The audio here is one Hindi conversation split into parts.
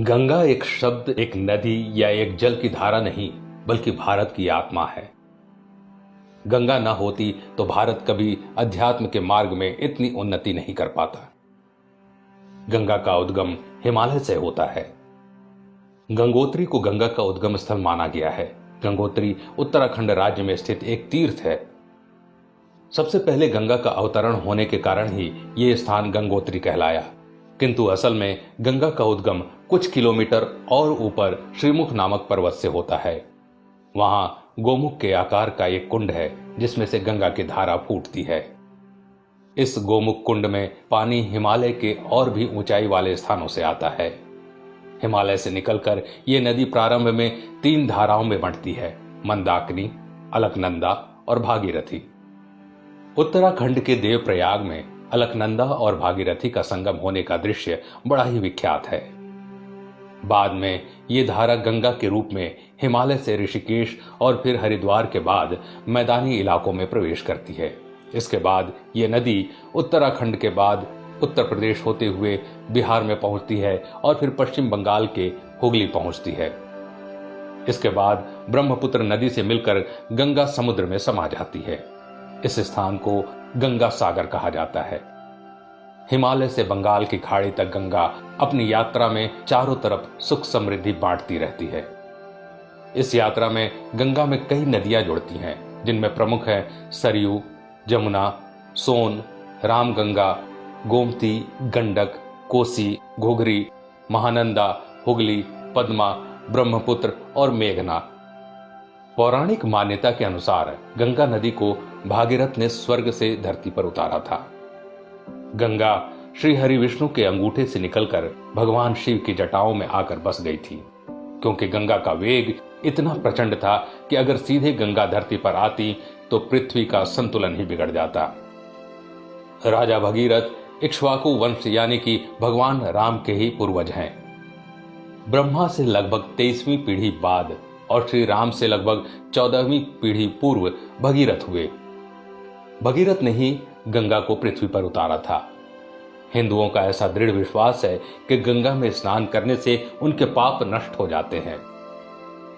गंगा एक शब्द, एक नदी या एक जल की धारा नहीं, बल्कि भारत की आत्मा है। गंगा ना होती तो भारत कभी अध्यात्म के मार्ग में इतनी उन्नति नहीं कर पाता। गंगा का उद्गम हिमालय से होता है। गंगोत्री को गंगा का उद्गम स्थल माना गया है। गंगोत्री उत्तराखंड राज्य में स्थित एक तीर्थ है। सबसे पहले गंगा का अवतरण होने के कारण ही यह स्थान गंगोत्री कहलाया, किंतु असल में गंगा का उद्गम कुछ किलोमीटर और ऊपर श्रीमुख नामक पर्वत से होता है। वहां गोमुख के आकार का एक कुंड है जिसमें से गंगा की धारा फूटती है। इस गोमुख कुंड में पानी हिमालय के और भी ऊंचाई वाले स्थानों से आता है। हिमालय से निकलकर यह नदी प्रारंभ में 3 धाराओं में बंटती है: मंदाकिनी, अलकनंदा और भागीरथी। उत्तराखंड के देवप्रयाग में अलकनंदा और भागीरथी का संगम होने का दृश्य बड़ा ही विख्यात है। बाद में ये धारा गंगा के रूप में हिमालय से ऋषिकेश और फिर हरिद्वार के बाद मैदानी इलाकों में प्रवेश करती है। इसके बाद ये नदी उत्तराखंड के बाद उत्तर प्रदेश होते हुए बिहार में पहुंचती है और फिर पश्चिम बंगाल के हुगली पहुंचती है। इसके बाद ब्रह्मपुत्र नदी से मिलकर गंगा समुद्र में समा जाती है। इस स्थान को गंगा सागर कहा जाता है। हिमालय से बंगाल की खाड़ी तक गंगा अपनी यात्रा में चारों तरफ सुख समृद्धि बांटती रहती है। इस यात्रा में गंगा में कई नदियां जुड़ती हैं, जिनमें प्रमुख हैं सरयू, जमुना, सोन, रामगंगा, गोमती, गंडक, कोसी, घुघरी, महानंदा, हुगली, पद्मा, ब्रह्मपुत्र और मेघना। पौराणिक मान्यता के अनुसार गंगा नदी को भागीरथ ने स्वर्ग से धरती पर उतारा था। गंगा श्री हरि विष्णु के अंगूठे से निकलकर भगवान शिव की जटाओं में आकर बस गई थी, क्योंकि गंगा का वेग इतना प्रचंड था कि अगर सीधे गंगा धरती पर आती तो पृथ्वी का संतुलन ही बिगड़ जाता। राजा भगीरथ इक्ष्वाकु वंश यानी कि भगवान राम के ही पूर्वज हैं। ब्रह्मा से लगभग 23वीं पीढ़ी बाद और श्री राम से लगभग 14वीं पीढ़ी पूर्व भगीरथ हुए। भगीरथ ने ही गंगा को पृथ्वी पर उतारा था। हिंदुओं का ऐसा दृढ़ विश्वास है कि गंगा में स्नान करने से उनके पाप नष्ट हो जाते हैं।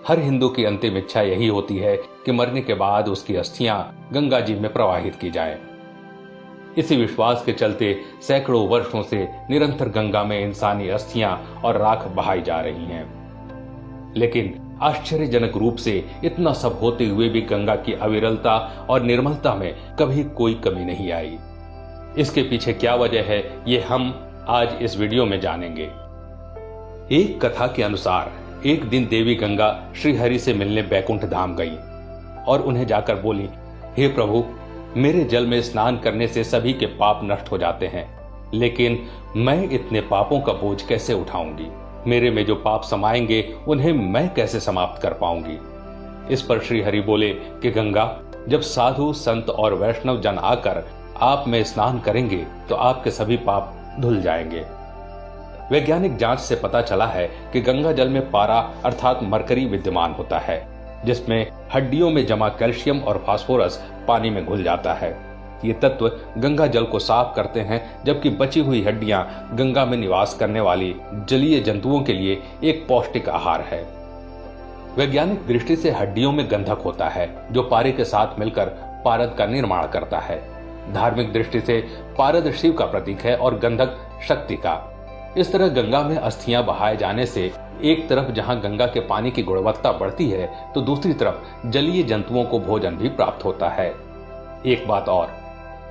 हर हिंदू की अंतिम इच्छा यही होती है कि मरने के बाद उसकी अस्थियां गंगा जी में प्रवाहित की जाएं। इसी विश्वास के चलते सैकड़ों वर्षों से निरंतर गंगा में इंसानी अस्थियां और राख बहाई जा रही हैं। लेकिन आश्चर्यजनक रूप से इतना सब होते हुए भी गंगा की अविरलता और निर्मलता में कभी कोई कमी नहीं आई। इसके पीछे क्या वजह है, ये हम आज इस वीडियो में जानेंगे। एक कथा के अनुसार एक दिन देवी गंगा श्री हरि से मिलने बैकुंठ धाम गई और उन्हें जाकर बोली, हे प्रभु, मेरे जल में स्नान करने से सभी के पाप नष्ट हो जाते हैं, लेकिन मैं इतने पापों का बोझ कैसे उठाऊंगी? मेरे में जो पाप समाएंगे उन्हें मैं कैसे समाप्त कर पाऊंगी? इस पर श्री हरि बोले कि गंगा, जब साधु संत और वैष्णव जन आकर आप में स्नान करेंगे तो आपके सभी पाप धुल जाएंगे। वैज्ञानिक जांच से पता चला है कि गंगा जल में पारा अर्थात मरकरी विद्यमान होता है, जिसमें हड्डियों में जमा कैल्शियम और फास्फोरस पानी में घुल जाता है। ये तत्व गंगा जल को साफ करते हैं, जबकि बची हुई हड्डियां गंगा में निवास करने वाली जलीय जंतुओं के लिए एक पौष्टिक आहार है। वैज्ञानिक दृष्टि से हड्डियों में गंधक होता है, जो पारे के साथ मिलकर पारद का निर्माण करता है। धार्मिक दृष्टि से पारद शिव का प्रतीक है और गंधक शक्ति का। इस तरह गंगा में अस्थियां बहाए जाने से एक तरफ जहां गंगा के पानी की गुणवत्ता बढ़ती है, तो दूसरी तरफ जलीय जंतुओं को भोजन भी प्राप्त होता है। एक बात और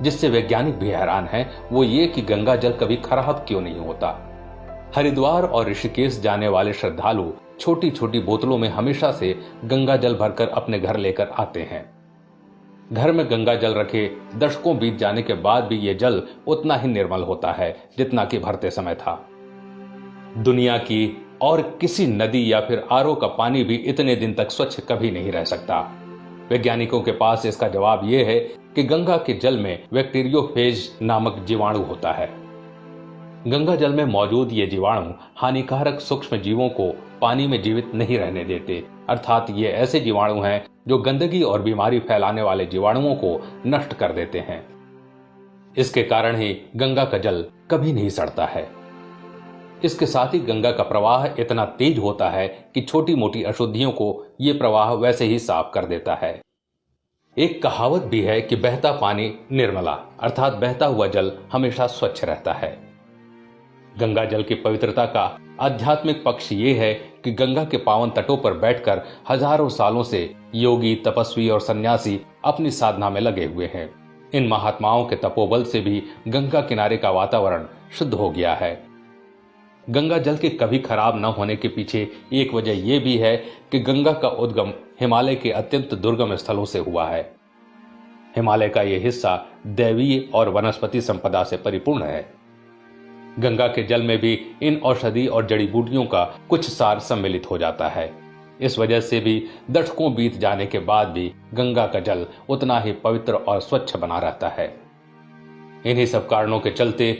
जिससे वैज्ञानिक भी हैरान है, वो ये कि गंगा जल कभी खराब क्यों नहीं होता। हरिद्वार और ऋषिकेश जाने वाले श्रद्धालु छोटी छोटी बोतलों में हमेशा से गंगा जल भरकर अपने घर लेकर आते हैं। घर में गंगा जल रखे दशकों बीत जाने के बाद भी ये जल उतना ही निर्मल होता है जितना कि भरते समय था। दुनिया की और किसी नदी या फिर आरओ का पानी भी इतने दिन तक स्वच्छ कभी नहीं रह सकता। वैज्ञानिकों के पास इसका जवाब यह है कि गंगा के जल में बैक्टीरियोफेज नामक जीवाणु होता है। गंगा जल में मौजूद ये जीवाणु हानिकारक सूक्ष्म जीवों को पानी में जीवित नहीं रहने देते, अर्थात ये ऐसे जीवाणु हैं जो गंदगी और बीमारी फैलाने वाले जीवाणुओं को नष्ट कर देते हैं। इसके कारण ही गंगा का जल कभी नहीं सड़ता है। इसके साथ ही गंगा का प्रवाह इतना तेज होता है कि छोटी मोटी अशुद्धियों को यह प्रवाह वैसे ही साफ कर देता है। एक कहावत भी है कि बहता पानी निर्मला, अर्थात बहता हुआ जल हमेशा स्वच्छ रहता है। गंगा जल की पवित्रता का आध्यात्मिक पक्ष ये है कि गंगा के पावन तटों पर बैठकर हजारों सालों से योगी, तपस्वी और सन्यासी अपनी साधना में लगे हुए हैं। इन महात्माओं के तपोबल से भी गंगा किनारे का वातावरण शुद्ध हो गया है। गंगा जल के कभी खराब न होने के पीछे एक वजह यह भी है कि गंगा का उद्गम हिमालय के अत्यंत दुर्गम स्थलों से हुआ है। हिमालय का यह हिस्सा दैवीय और वनस्पति संपदा से परिपूर्ण है। गंगा के जल में भी इन औषधि और जड़ी बूटियों का कुछ सार सम्मिलित हो जाता है। इस वजह से भी दशकों बीत जाने के बाद भी गंगा का जल उतना ही पवित्र और स्वच्छ बना रहता है। इन्हीं सब कारणों के चलते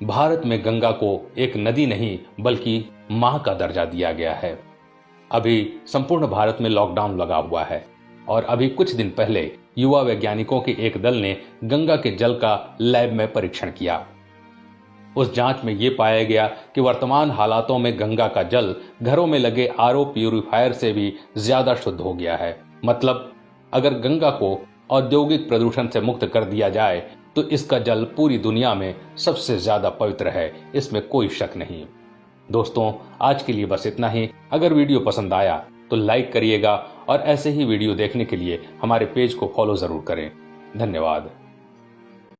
भारत में गंगा को एक नदी नहीं बल्कि मां का दर्जा दिया गया है। अभी संपूर्ण भारत में लॉकडाउन लगा हुआ है और अभी कुछ दिन पहले युवा वैज्ञानिकों के एक दल ने गंगा के जल का लैब में परीक्षण किया। उस जांच में यह पाया गया कि वर्तमान हालातों में गंगा का जल घरों में लगे आरओ प्यूरिफायर से भी ज्यादा शुद्ध हो गया है। मतलब अगर गंगा को औद्योगिक प्रदूषण से मुक्त कर दिया जाए तो इसका जल पूरी दुनिया में सबसे ज्यादा पवित्र है, इसमें कोई शक नहीं। दोस्तों, आज के लिए बस इतना ही। अगर वीडियो पसंद आया तो लाइक करिएगा और ऐसे ही वीडियो देखने के लिए हमारे पेज को फॉलो जरूर करें। धन्यवाद।